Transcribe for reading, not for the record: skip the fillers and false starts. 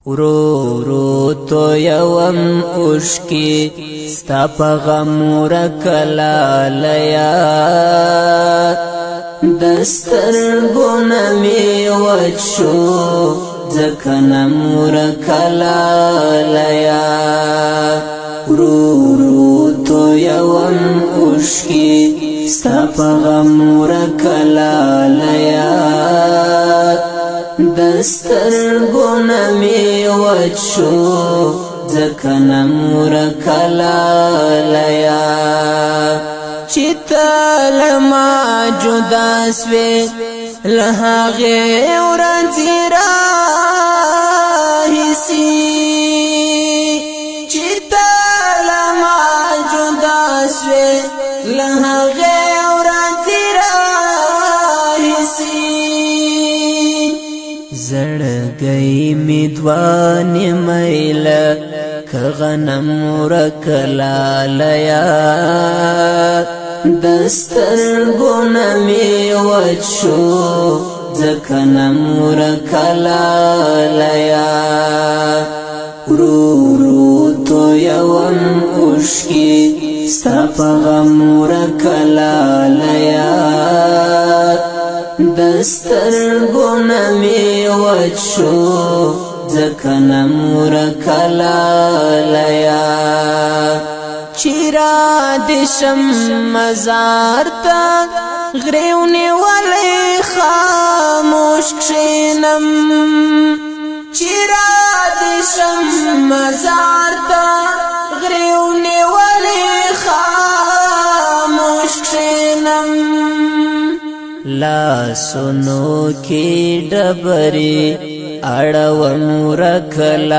ورو ورو تو یوم اوشکی ستا پا غمور کلالیا دسترگونا می وچو زکنمور کلالیا ورو ورو تو یوم اوشکی ستا پا غمور کلالیا دسترگونا می وچو زکنمور کلالیا چیتا لما جدا سوی لحاغی ورنزی راہیسی چیتا لما جدا سوی لحاغی ورنزی راہیسی زړګی می دوانی میله کغنم ورکلالیا دسترگونا می وچو زکنم ورکلالیا ورو ورو تو یوم اوشکی ستا پا غم ورکلالیا دسترگونا می وچو زکنمور کلالیا چیرا دشم مزار تا غریونی ولی خاموش کشینم چیرا دشم مزار تا غریونی ولی خاموش کشینم لا سنو کی ڈبری اڑو مورکلالیا